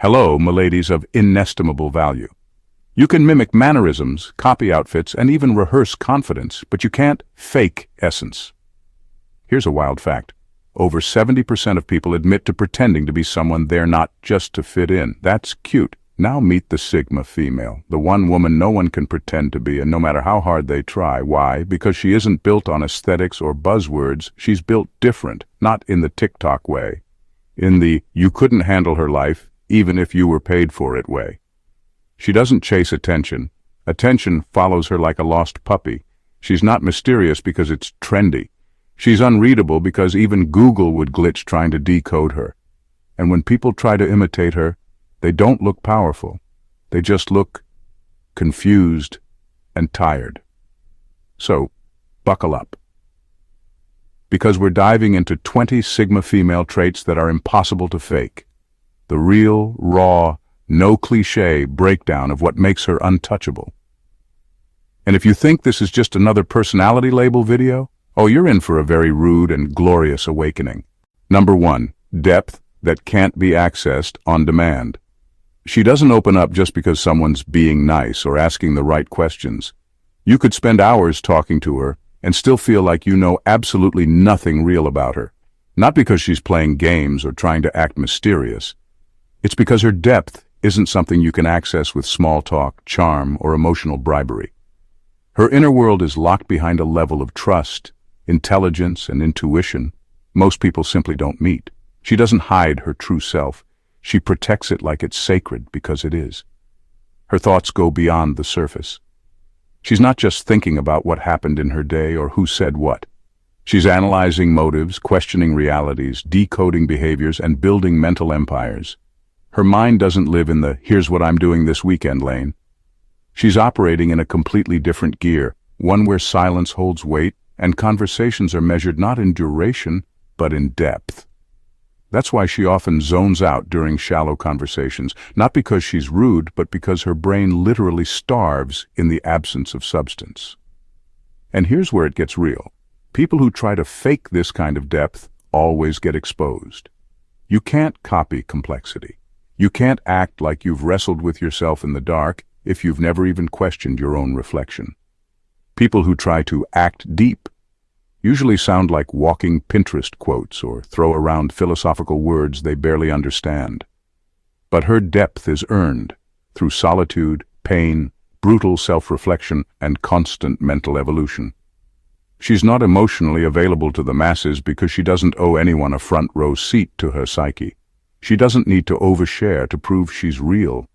Hello, miladies of inestimable value. You can mimic mannerisms, copy outfits, and even rehearse confidence, but you can't fake essence. Here's a wild fact. Over 70% of people admit to pretending to be someone they're not just to fit in. That's cute. Now meet the Sigma female, the one woman no one can pretend to be, and no matter how hard they try. Why? Because she isn't built on aesthetics or buzzwords. She's built different, not in the TikTok way. In the you couldn't handle her life, even if you were paid for it way. She doesn't chase attention. Attention follows her like a lost puppy. She's not mysterious because it's trendy. She's unreadable because even Google would glitch trying to decode her. And when people try to imitate her, they don't look powerful. They just look confused and tired. So, buckle up. Because we're diving into 20 Sigma female traits that are impossible to fake. The real, raw, no cliché breakdown of what makes her untouchable. And if you think this is just another personality label video, oh, you're in for a very rude and glorious awakening. Number 1, depth that can't be accessed on demand. She doesn't open up just because someone's being nice or asking the right questions. You could spend hours talking to her and still feel like you know absolutely nothing real about her. Not because she's playing games or trying to act mysterious. It's because her depth isn't something you can access with small talk, charm, or emotional bribery. Her inner world is locked behind a level of trust, intelligence, and intuition most people simply don't meet. She doesn't hide her true self. She protects it like it's sacred because it is. Her thoughts go beyond the surface. She's not just thinking about what happened in her day or who said what. She's analyzing motives, questioning realities, decoding behaviors, and building mental empires. Her mind doesn't live in the here's what I'm doing this weekend lane. She's operating in a completely different gear, one where silence holds weight and conversations are measured not in duration, but in depth. That's why she often zones out during shallow conversations, not because she's rude, but because her brain literally starves in the absence of substance. And here's where it gets real. People who try to fake this kind of depth always get exposed. You can't copy complexity. You can't act like you've wrestled with yourself in the dark if you've never even questioned your own reflection. People who try to act deep usually sound like walking Pinterest quotes or throw around philosophical words they barely understand. But her depth is earned through solitude, pain, brutal self-reflection, and constant mental evolution. She's not emotionally available to the masses because she doesn't owe anyone a front-row seat to her psyche. She doesn't need to overshare to prove she's real.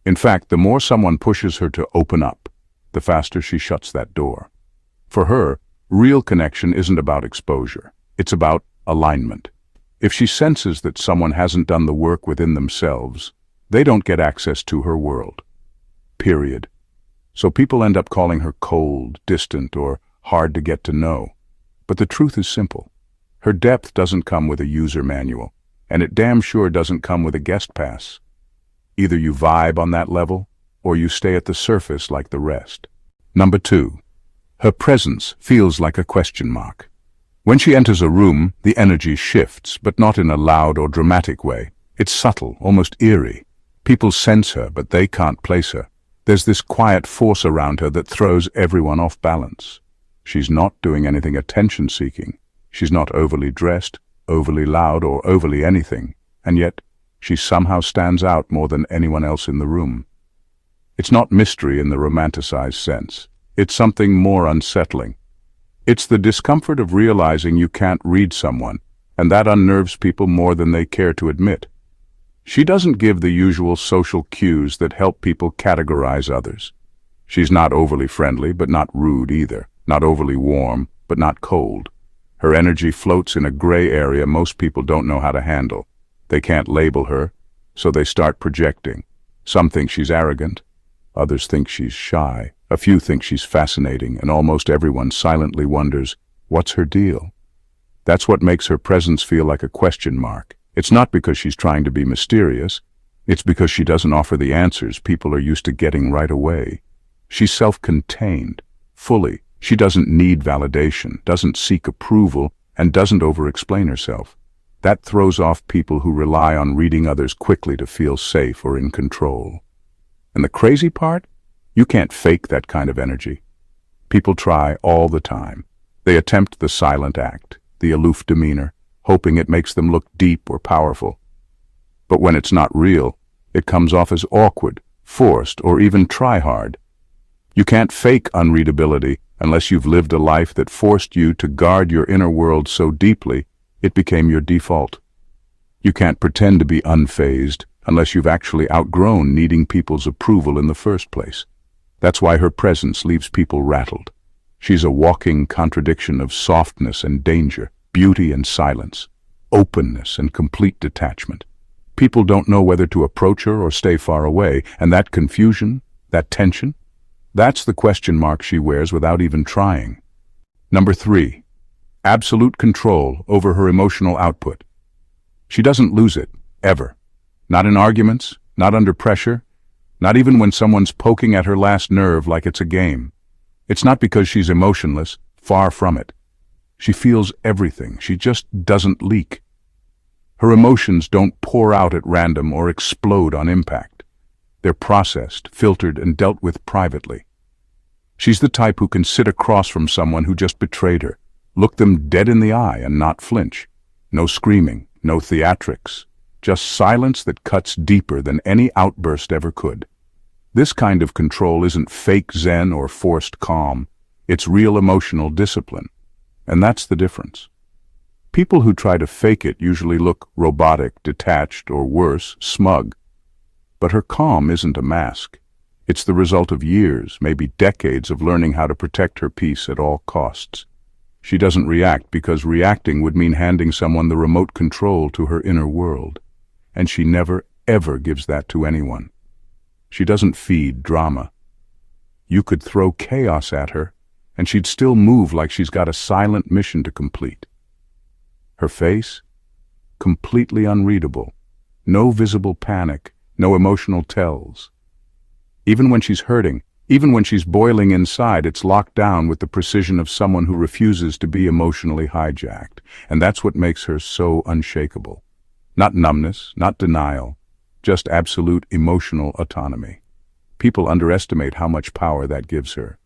In fact, the more someone pushes her to open up, the faster she shuts that door. For her, real connection isn't about exposure. It's about alignment. If she senses that someone hasn't done the work within themselves, they don't get access to her world. Period. So people end up calling her cold, distant, or hard to get to know. But the truth is simple. Her depth doesn't come with a user manual, and it damn sure doesn't come with a guest pass. Either you vibe on that level, or you stay at the surface like the rest. Number 2. Her presence feels like a question mark. When she enters a room, the energy shifts, but not in a loud or dramatic way. It's subtle, almost eerie. People sense her, but they can't place her. There's this quiet force around her that throws everyone off balance. She's not doing anything attention-seeking. She's not overly dressed, overly loud, or overly anything. And yet, she somehow stands out more than anyone else in the room. It's not mystery in the romanticized sense. It's something more unsettling. It's the discomfort of realizing you can't read someone, and that unnerves people more than they care to admit. She doesn't give the usual social cues that help people categorize others. She's not overly friendly, but not rude either. Not overly warm, but not cold. Her energy floats in a gray area most people don't know how to handle. They can't label her, so they start projecting. Some think she's arrogant. Others think she's shy. A few think she's fascinating, and almost everyone silently wonders, what's her deal? That's what makes her presence feel like a question mark. It's not because she's trying to be mysterious. It's because she doesn't offer the answers people are used to getting right away. She's self-contained, fully. She doesn't need validation, doesn't seek approval, and doesn't over-explain herself. That throws off people who rely on reading others quickly to feel safe or in control. And the crazy part? You can't fake that kind of energy. People try all the time. They attempt the silent act, the aloof demeanor, hoping it makes them look deep or powerful. But when it's not real, it comes off as awkward, forced, or even try-hard. You can't fake unreadability unless you've lived a life that forced you to guard your inner world so deeply it became your default. You can't pretend to be unfazed unless you've actually outgrown needing people's approval in the first place. That's why her presence leaves people rattled. She's a walking contradiction of softness and danger, beauty and silence, openness and complete detachment. People don't know whether to approach her or stay far away, and that confusion, that tension, that's the question mark she wears without even trying. Number 3. Absolute control over her emotional output. She doesn't lose it, ever. Not in arguments, not under pressure, not even when someone's poking at her last nerve like it's a game. It's not because she's emotionless, far from it. She feels everything, she just doesn't leak. Her emotions don't pour out at random or explode on impact. They're processed, filtered, and dealt with privately. She's the type who can sit across from someone who just betrayed her, look them dead in the eye and not flinch. No screaming, no theatrics, just silence that cuts deeper than any outburst ever could. This kind of control isn't fake zen or forced calm. It's real emotional discipline. And that's the difference. People who try to fake it usually look robotic, detached, or worse, smug. But her calm isn't a mask. It's the result of years, maybe decades of learning how to protect her peace at all costs. She doesn't react because reacting would mean handing someone the remote control to her inner world. And she never, ever gives that to anyone. She doesn't feed drama. You could throw chaos at her, and she'd still move like she's got a silent mission to complete. Her face? Completely unreadable. No visible panic, no emotional tells. Even when she's hurting, even when she's boiling inside, it's locked down with the precision of someone who refuses to be emotionally hijacked. And that's what makes her so unshakable. Not numbness, not denial, just absolute emotional autonomy. People underestimate how much power that gives her.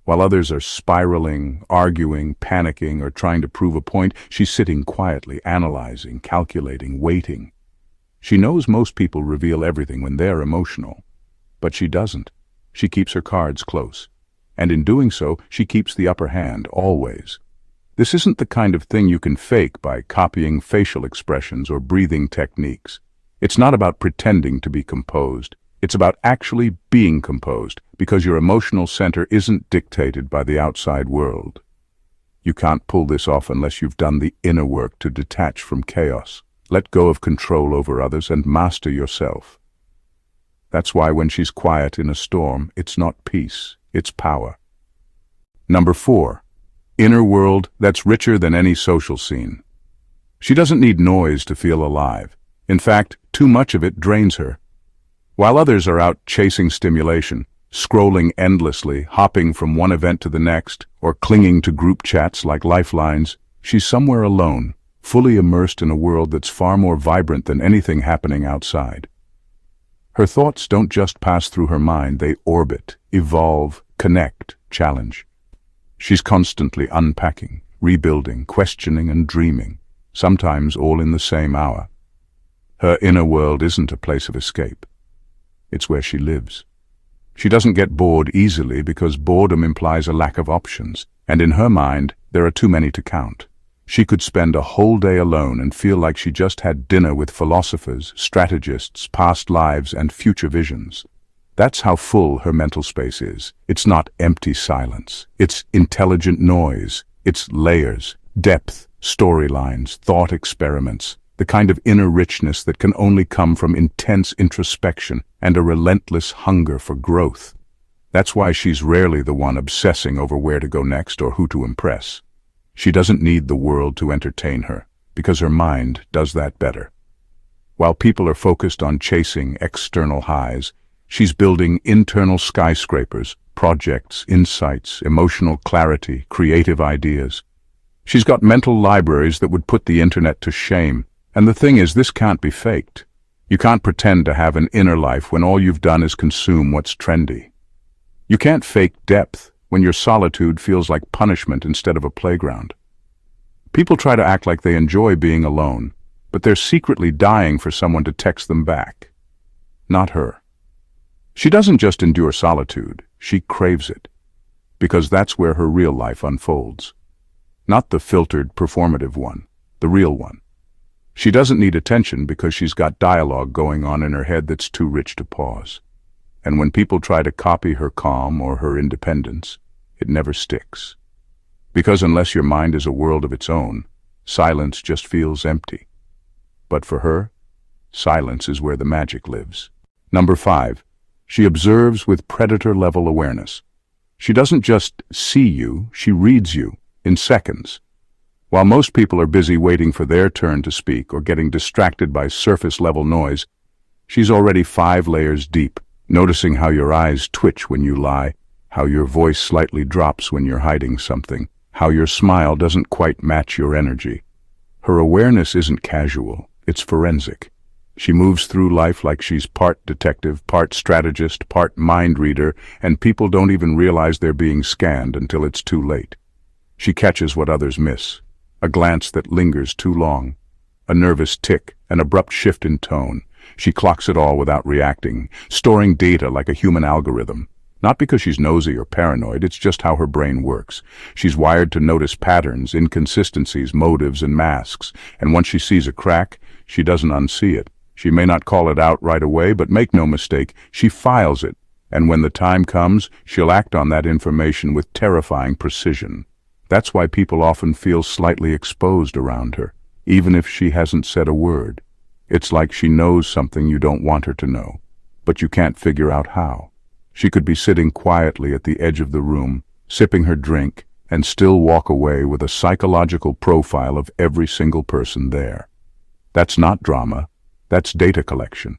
While others are spiraling, arguing, panicking, or trying to prove a point, she's sitting quietly, analyzing, calculating, waiting. She knows most people reveal everything when they're emotional. But she doesn't. She keeps her cards close. And in doing so, she keeps the upper hand, always. This isn't the kind of thing you can fake by copying facial expressions or breathing techniques. It's not about pretending to be composed. It's about actually being composed, because your emotional center isn't dictated by the outside world. You can't pull this off unless you've done the inner work to detach from chaos, let go of control over others, and master yourself. That's why when she's quiet in a storm, it's not peace, it's power. Number 4. Inner world that's richer than any social scene. She doesn't need noise to feel alive. In fact, too much of it drains her. While others are out chasing stimulation, scrolling endlessly, hopping from one event to the next, or clinging to group chats like lifelines, she's somewhere alone, fully immersed in a world that's far more vibrant than anything happening outside. Her thoughts don't just pass through her mind, they orbit, evolve, connect, challenge. She's constantly unpacking, rebuilding, questioning, and dreaming, sometimes all in the same hour. Her inner world isn't a place of escape. It's where she lives. She doesn't get bored easily because boredom implies a lack of options, and in her mind, there are too many to count. She could spend a whole day alone and feel like she just had dinner with philosophers, strategists, past lives, and future visions. That's how full her mental space is. It's not empty silence. It's intelligent noise. It's layers, depth, storylines, thought experiments, the kind of inner richness that can only come from intense introspection and a relentless hunger for growth. That's why she's rarely the one obsessing over where to go next or who to impress. She doesn't need the world to entertain her, because her mind does that better. While people are focused on chasing external highs, she's building internal skyscrapers, projects, insights, emotional clarity, creative ideas. She's got mental libraries that would put the internet to shame, And the thing is, this can't be faked. You can't pretend to have an inner life when all you've done is consume what's trendy. You can't fake depth when your solitude feels like punishment instead of a playground. People try to act like they enjoy being alone, but they're secretly dying for someone to text them back. Not her. She doesn't just endure solitude, she craves it, because that's where her real life unfolds. Not the filtered, performative one, the real one. She doesn't need attention because she's got dialogue going on in her head that's too rich to pause. And when people try to copy her calm or her independence, it never sticks. Because unless your mind is a world of its own, silence just feels empty. But for her, silence is where the magic lives. Number 5. She observes with predator-level awareness. She doesn't just see you, she reads you in seconds. While most people are busy waiting for their turn to speak or getting distracted by surface-level noise, she's already 5 layers deep, noticing how your eyes twitch when you lie, how your voice slightly drops when you're hiding something, how your smile doesn't quite match your energy. Her awareness isn't casual, it's forensic. She moves through life like she's part detective, part strategist, part mind reader, and people don't even realize they're being scanned until it's too late. She catches what others miss. A glance that lingers too long, a nervous tick, an abrupt shift in tone. She clocks it all without reacting, storing data like a human algorithm. Not because she's nosy or paranoid, it's just how her brain works. She's wired to notice patterns, inconsistencies, motives, and masks, and once she sees a crack, she doesn't unsee it. She may not call it out right away, but make no mistake, she files it, and when the time comes, she'll act on that information with terrifying precision. That's why people often feel slightly exposed around her, even if she hasn't said a word. It's like she knows something you don't want her to know, but you can't figure out how. She could be sitting quietly at the edge of the room, sipping her drink, and still walk away with a psychological profile of every single person there. That's not drama, that's data collection.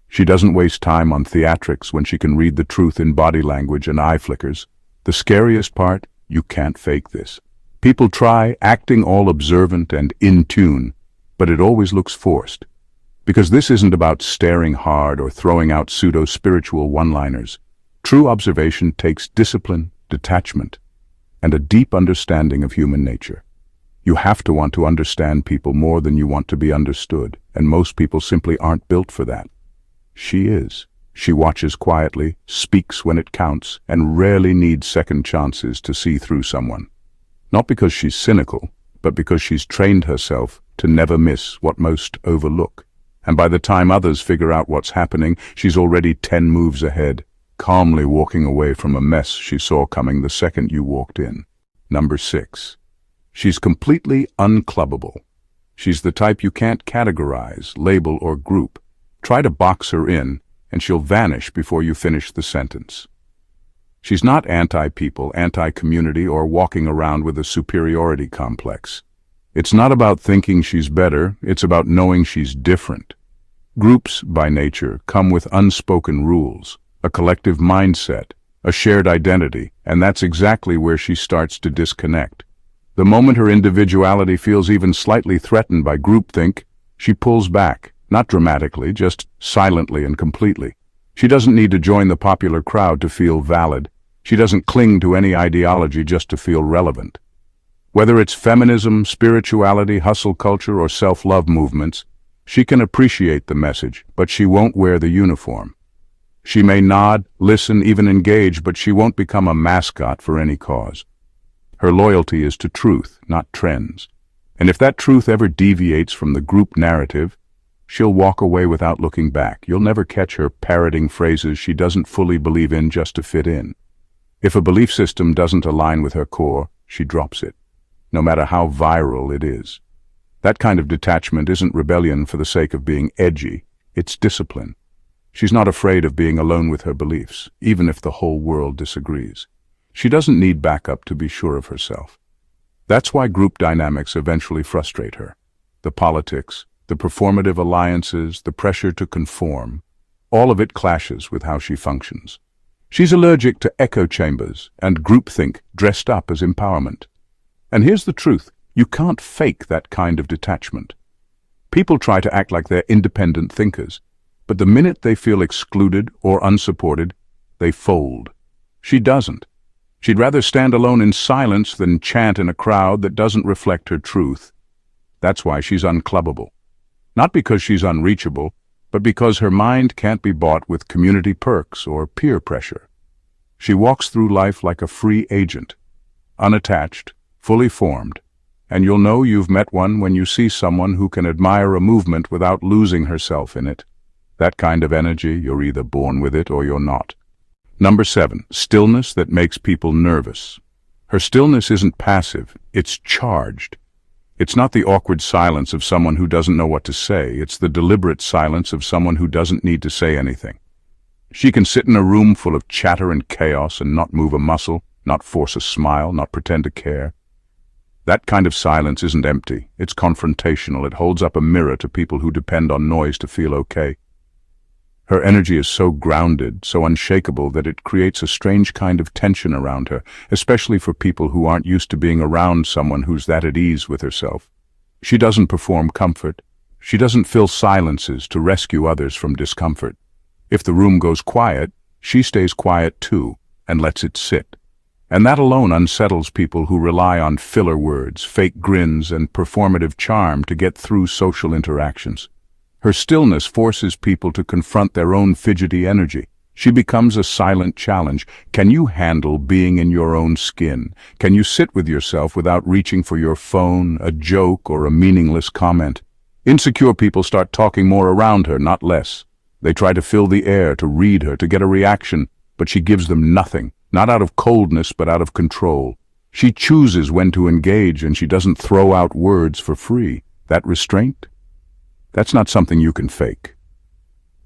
She doesn't waste time on theatrics when she can read the truth in body language and eye flickers. The scariest part? You can't fake this. People try, acting all observant and in tune, but it always looks forced. Because this isn't about staring hard or throwing out pseudo-spiritual one-liners. True observation takes discipline, detachment, and a deep understanding of human nature. You have to want to understand people more than you want to be understood, and most people simply aren't built for that. She is. She watches quietly, speaks when it counts, and rarely needs second chances to see through someone. Not because she's cynical, but because she's trained herself to never miss what most overlook. And by the time others figure out what's happening, she's already 10 moves ahead, calmly walking away from a mess she saw coming the second you walked in. Number 6. She's completely unclubbable. She's the type you can't categorize, label, or group. Try to box her in, and she'll vanish before you finish the sentence. She's not anti-people, anti-community, or walking around with a superiority complex. It's not about thinking she's better, it's about knowing she's different. Groups, by nature, come with unspoken rules, a collective mindset, a shared identity, and that's exactly where she starts to disconnect. The moment her individuality feels even slightly threatened by groupthink, she pulls back. Not dramatically, just silently and completely. She doesn't need to join the popular crowd to feel valid. She doesn't cling to any ideology just to feel relevant. Whether it's feminism, spirituality, hustle culture, or self-love movements, she can appreciate the message, but she won't wear the uniform. She may nod, listen, even engage, but she won't become a mascot for any cause. Her loyalty is to truth, not trends. And if that truth ever deviates from the group narrative, she'll walk away without looking back. You'll never catch her parroting phrases she doesn't fully believe in just to fit in. If a belief system doesn't align with her core, she drops it, no matter how viral it is. That kind of detachment isn't rebellion for the sake of being edgy, it's discipline. She's not afraid of being alone with her beliefs, even if the whole world disagrees. She doesn't need backup to be sure of herself. That's why group dynamics eventually frustrate her. The politics, the performative alliances, the pressure to conform, all of it clashes with how she functions. She's allergic to echo chambers and groupthink dressed up as empowerment. And here's the truth, you can't fake that kind of detachment. People try to act like they're independent thinkers, but the minute they feel excluded or unsupported, they fold. She doesn't. She'd rather stand alone in silence than chant in a crowd that doesn't reflect her truth. That's why she's unclubbable. Not because she's unreachable, but because her mind can't be bought with community perks or peer pressure. She walks through life like a free agent, unattached, fully formed, and you'll know you've met one when you see someone who can admire a movement without losing herself in it. That kind of energy, you're either born with it or you're not. Number 7, stillness that makes people nervous. Her stillness isn't passive, it's charged. It's not the awkward silence of someone who doesn't know what to say, it's the deliberate silence of someone who doesn't need to say anything. She can sit in a room full of chatter and chaos and not move a muscle, not force a smile, not pretend to care. That kind of silence isn't empty, it's confrontational. It holds up a mirror to people who depend on noise to feel okay. Her energy is so grounded, so unshakable, that it creates a strange kind of tension around her, especially for people who aren't used to being around someone who's that at ease with herself. She doesn't perform comfort. She doesn't fill silences to rescue others from discomfort. If the room goes quiet, she stays quiet too, and lets it sit. And that alone unsettles people who rely on filler words, fake grins, and performative charm to get through social interactions. Her stillness forces people to confront their own fidgety energy. She becomes a silent challenge. Can you handle being in your own skin? Can you sit with yourself without reaching for your phone, a joke, or a meaningless comment? Insecure people start talking more around her, not less. They try to fill the air, to read her, to get a reaction, but she gives them nothing. Not out of coldness, but out of control. She chooses when to engage, and she doesn't throw out words for free. That restraint? That's not something you can fake.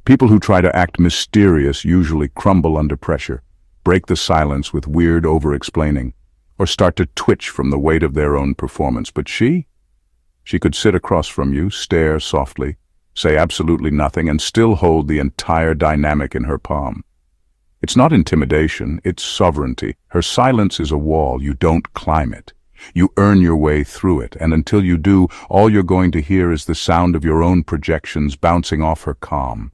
People who try to act mysterious usually crumble under pressure, break the silence with weird over-explaining, or start to twitch from the weight of their own performance. But she could sit across from you, stare softly, say absolutely nothing, and still hold the entire dynamic in her palm. It's not intimidation, it's sovereignty. Her silence is a wall. You don't climb it. You earn your way through it, and until you do, all you're going to hear is the sound of your own projections bouncing off her calm.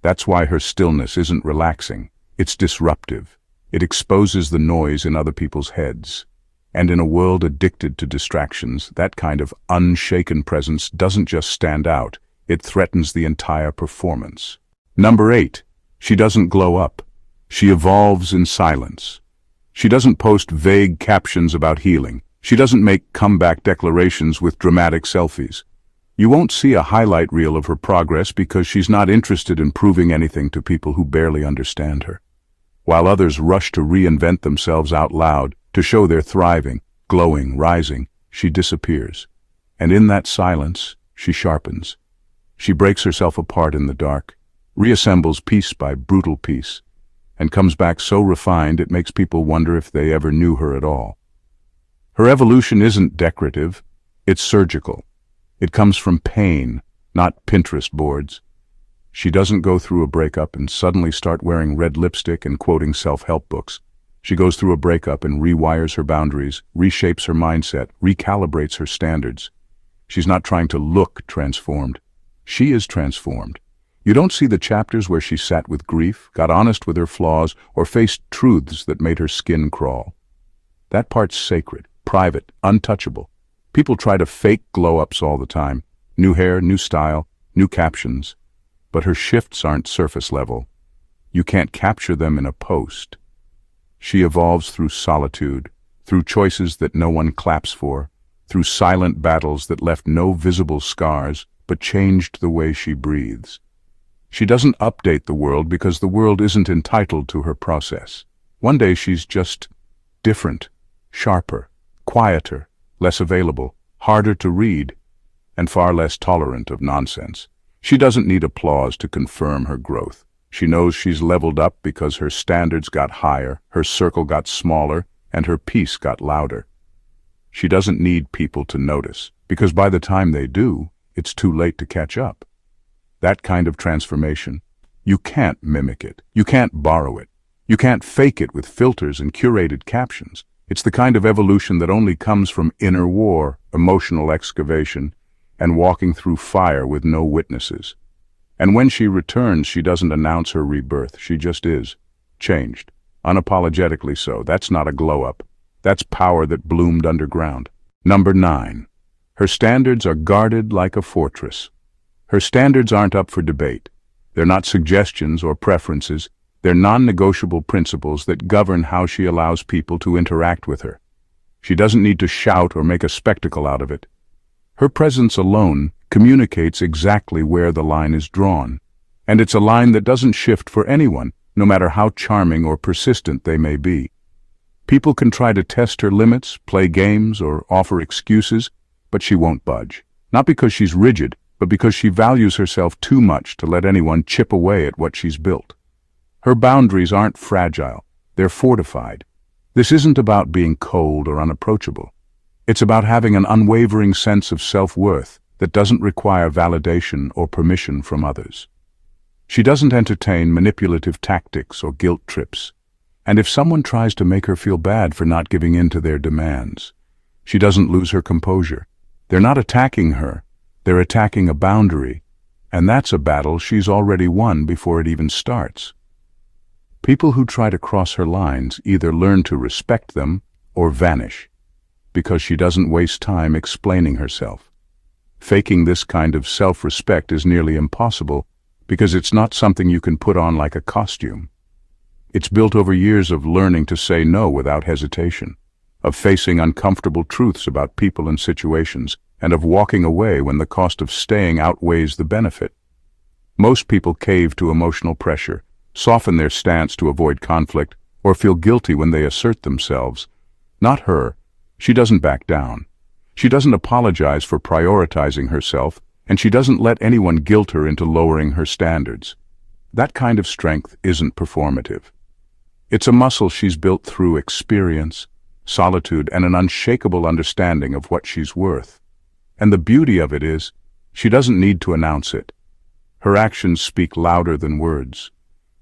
That's why her stillness isn't relaxing. It's disruptive. It exposes the noise in other people's heads. And in a world addicted to distractions, that kind of unshaken presence doesn't just stand out, it threatens the entire performance. Number 8, she doesn't glow up. She evolves in silence. She doesn't post vague captions about healing. She doesn't make comeback declarations with dramatic selfies. You won't see a highlight reel of her progress because she's not interested in proving anything to people who barely understand her. While others rush to reinvent themselves out loud, to show they're thriving, glowing, rising, she disappears. And in that silence, she sharpens. She breaks herself apart in the dark, reassembles piece by brutal piece, and comes back so refined it makes people wonder if they ever knew her at all. Her evolution isn't decorative, it's surgical. It comes from pain, not Pinterest boards. She doesn't go through a breakup and suddenly start wearing red lipstick and quoting self-help books. She goes through a breakup and rewires her boundaries, reshapes her mindset, recalibrates her standards. She's not trying to look transformed. She is transformed. You don't see the chapters where she sat with grief, got honest with her flaws, or faced truths that made her skin crawl. That part's sacred, private, untouchable. People try to fake glow-ups all the time. New hair, new style, new captions. But her shifts aren't surface level. You can't capture them in a post. She evolves through solitude, through choices that no one claps for, through silent battles that left no visible scars, but changed the way she breathes. She doesn't update the world because the world isn't entitled to her process. One day she's just different, sharper, quieter, less available, harder to read, and far less tolerant of nonsense. She doesn't need applause to confirm her growth. She knows she's leveled up because her standards got higher, her circle got smaller, and her peace got louder. She doesn't need people to notice, because by the time they do, it's too late to catch up. That kind of transformation, you can't mimic it. You can't borrow it. You can't fake it with filters and curated captions. It's the kind of evolution that only comes from inner war, emotional excavation, and walking through fire with no witnesses. And when she returns, she doesn't announce her rebirth. She just is. Changed. Unapologetically so. That's not a glow-up. That's power that bloomed underground. Number 9. Her standards are guarded like a fortress. Her standards aren't up for debate. They're not suggestions or preferences. They're non-negotiable principles that govern how she allows people to interact with her. She doesn't need to shout or make a spectacle out of it. Her presence alone communicates exactly where the line is drawn. And it's a line that doesn't shift for anyone, no matter how charming or persistent they may be. People can try to test her limits, play games, or offer excuses, but she won't budge. Not because she's rigid, but because she values herself too much to let anyone chip away at what she's built. Her boundaries aren't fragile, they're fortified. This isn't about being cold or unapproachable. It's about having an unwavering sense of self-worth that doesn't require validation or permission from others. She doesn't entertain manipulative tactics or guilt trips. And if someone tries to make her feel bad for not giving in to their demands, she doesn't lose her composure. They're not attacking her, they're attacking a boundary, and that's a battle she's already won before it even starts. People who try to cross her lines either learn to respect them or vanish, because she doesn't waste time explaining herself. Faking this kind of self-respect is nearly impossible because it's not something you can put on like a costume. It's built over years of learning to say no without hesitation, of facing uncomfortable truths about people and situations, and of walking away when the cost of staying outweighs the benefit. Most people cave to emotional pressure, soften their stance to avoid conflict, or feel guilty when they assert themselves. Not her. She doesn't back down. She doesn't apologize for prioritizing herself, and she doesn't let anyone guilt her into lowering her standards. That kind of strength isn't performative. It's a muscle she's built through experience, solitude, and an unshakable understanding of what she's worth. And the beauty of it is, she doesn't need to announce it. Her actions speak louder than words.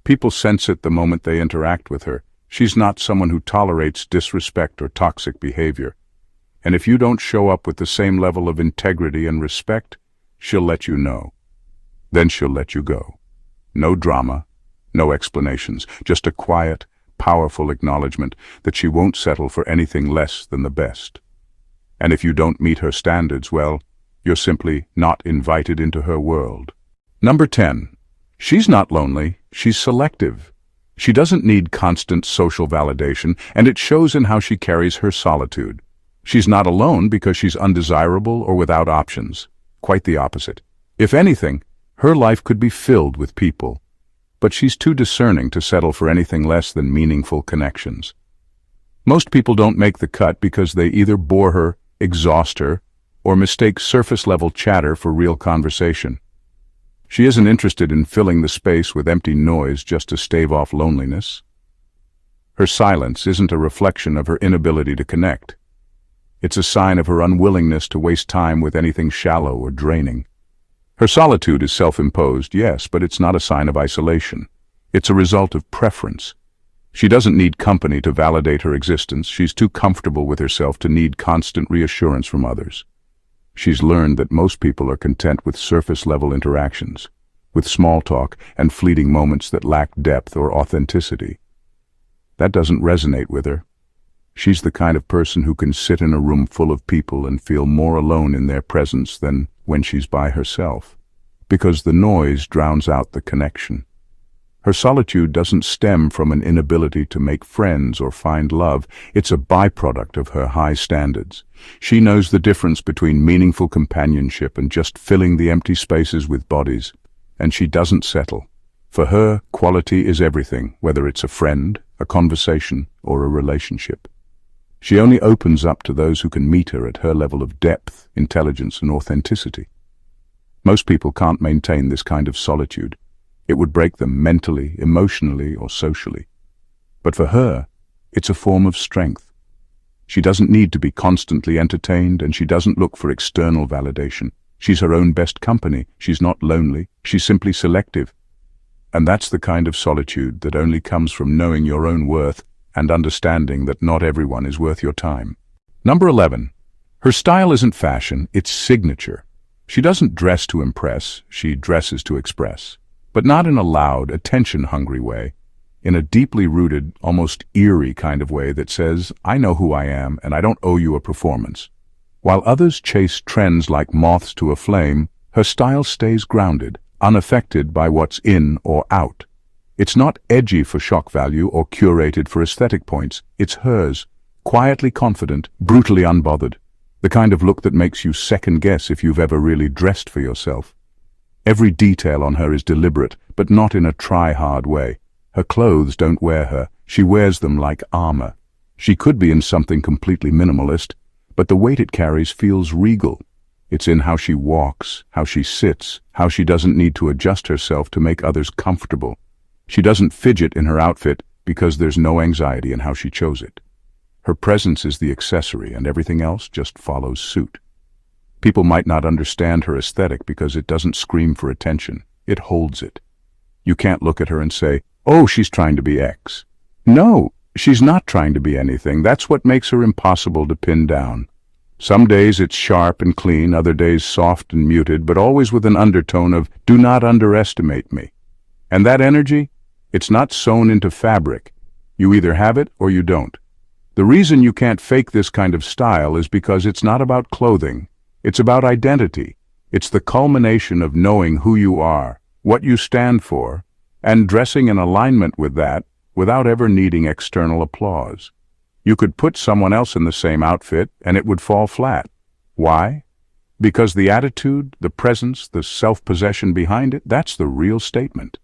People sense it the moment they interact with her. She's not someone who tolerates disrespect or toxic behavior. And if you don't show up with the same level of integrity and respect, she'll let you know. Then she'll let you go. No drama, no explanations, just a quiet, powerful acknowledgement that she won't settle for anything less than the best. And if you don't meet her standards, well, you're simply not invited into her world. Number 10. She's not lonely, she's selective. She doesn't need constant social validation, and it shows in how she carries her solitude. She's not alone because she's undesirable or without options. Quite the opposite. If anything, her life could be filled with people. But she's too discerning to settle for anything less than meaningful connections. Most people don't make the cut because they either bore her, exhaust her, or mistake surface-level chatter for real conversation. She isn't interested in filling the space with empty noise just to stave off loneliness. Her silence isn't a reflection of her inability to connect. It's a sign of her unwillingness to waste time with anything shallow or draining. Her solitude is self-imposed, yes, but it's not a sign of isolation. It's a result of preference. She doesn't need company to validate her existence. She's too comfortable with herself to need constant reassurance from others. She's learned that most people are content with surface-level interactions, with small talk and fleeting moments that lack depth or authenticity. That doesn't resonate with her. She's the kind of person who can sit in a room full of people and feel more alone in their presence than when she's by herself, because the noise drowns out the connection. Her solitude doesn't stem from an inability to make friends or find love. It's a byproduct of her high standards. She knows the difference between meaningful companionship and just filling the empty spaces with bodies, and she doesn't settle. For her, quality is everything, whether it's a friend, a conversation, or a relationship. She only opens up to those who can meet her at her level of depth, intelligence, and authenticity. Most people can't maintain this kind of solitude. It would break them mentally, emotionally, or socially. But for her, it's a form of strength. She doesn't need to be constantly entertained, and she doesn't look for external validation. She's her own best company. She's not lonely. She's simply selective. And that's the kind of solitude that only comes from knowing your own worth and understanding that not everyone is worth your time. Number 11. Her style isn't fashion, it's signature. She doesn't dress to impress, she dresses to express. But not in a loud, attention-hungry way. In a deeply rooted, almost eerie kind of way that says, I know who I am and I don't owe you a performance. While others chase trends like moths to a flame, her style stays grounded, unaffected by what's in or out. It's not edgy for shock value or curated for aesthetic points. It's hers, quietly confident, brutally unbothered. The kind of look that makes you second-guess if you've ever really dressed for yourself. Every detail on her is deliberate, but not in a try-hard way. Her clothes don't wear her, she wears them like armor. She could be in something completely minimalist, but the weight it carries feels regal. It's in how she walks, how she sits, how she doesn't need to adjust herself to make others comfortable. She doesn't fidget in her outfit because there's no anxiety in how she chose it. Her presence is the accessory and everything else just follows suit. People might not understand her aesthetic because it doesn't scream for attention. It holds it. You can't look at her and say, oh, she's trying to be X. No, she's not trying to be anything. That's what makes her impossible to pin down. Some days it's sharp and clean, other days soft and muted, but always with an undertone of, do not underestimate me. And that energy? It's not sewn into fabric. You either have it or you don't. The reason you can't fake this kind of style is because it's not about clothing. It's about identity. It's the culmination of knowing who you are, what you stand for, and dressing in alignment with that without ever needing external applause. You could put someone else in the same outfit and it would fall flat. Why? Because the attitude, the presence, the self-possession behind it, that's the real statement.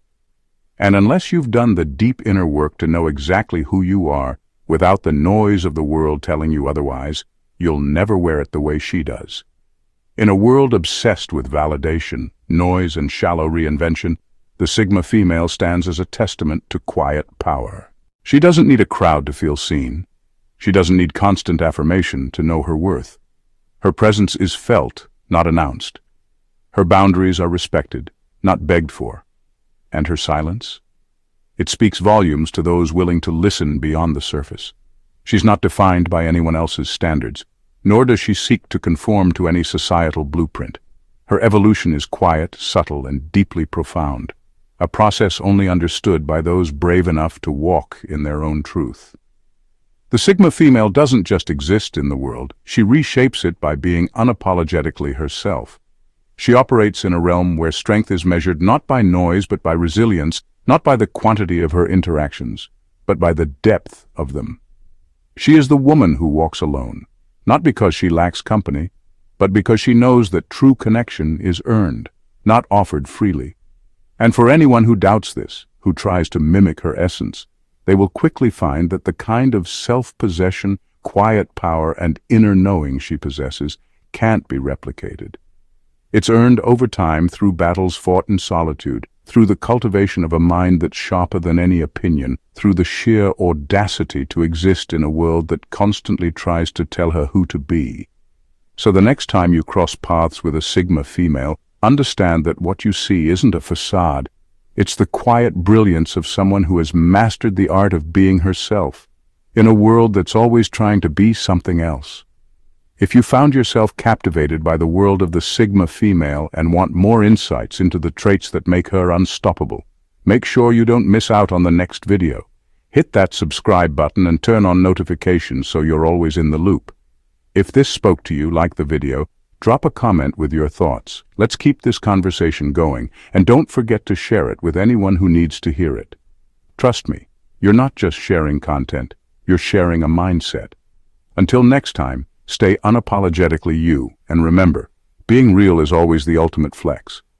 And unless you've done the deep inner work to know exactly who you are, without the noise of the world telling you otherwise, you'll never wear it the way she does. In a world obsessed with validation, noise, and shallow reinvention, the Sigma female stands as a testament to quiet power. She doesn't need a crowd to feel seen. She doesn't need constant affirmation to know her worth. Her presence is felt, not announced. Her boundaries are respected, not begged for. And her silence? It speaks volumes to those willing to listen beyond the surface. She's not defined by anyone else's standards, nor does she seek to conform to any societal blueprint. Her evolution is quiet, subtle, and deeply profound, a process only understood by those brave enough to walk in their own truth. The Sigma female doesn't just exist in the world, she reshapes it by being unapologetically herself. She operates in a realm where strength is measured not by noise but by resilience, not by the quantity of her interactions, but by the depth of them. She is the woman who walks alone, not because she lacks company, but because she knows that true connection is earned, not offered freely. And for anyone who doubts this, who tries to mimic her essence, they will quickly find that the kind of self-possession, quiet power, and inner knowing she possesses can't be replicated. It's earned over time through battles fought in solitude, through the cultivation of a mind that's sharper than any opinion, through the sheer audacity to exist in a world that constantly tries to tell her who to be. So the next time you cross paths with a Sigma female, understand that what you see isn't a facade. It's the quiet brilliance of someone who has mastered the art of being herself, in a world that's always trying to be something else. If you found yourself captivated by the world of the Sigma female and want more insights into the traits that make her unstoppable, make sure you don't miss out on the next video. Hit that subscribe button and turn on notifications so you're always in the loop. If this spoke to you, like the video, drop a comment with your thoughts. Let's keep this conversation going, and don't forget to share it with anyone who needs to hear it. Trust me, you're not just sharing content, you're sharing a mindset. Until next time, stay unapologetically you, and remember, being real is always the ultimate flex.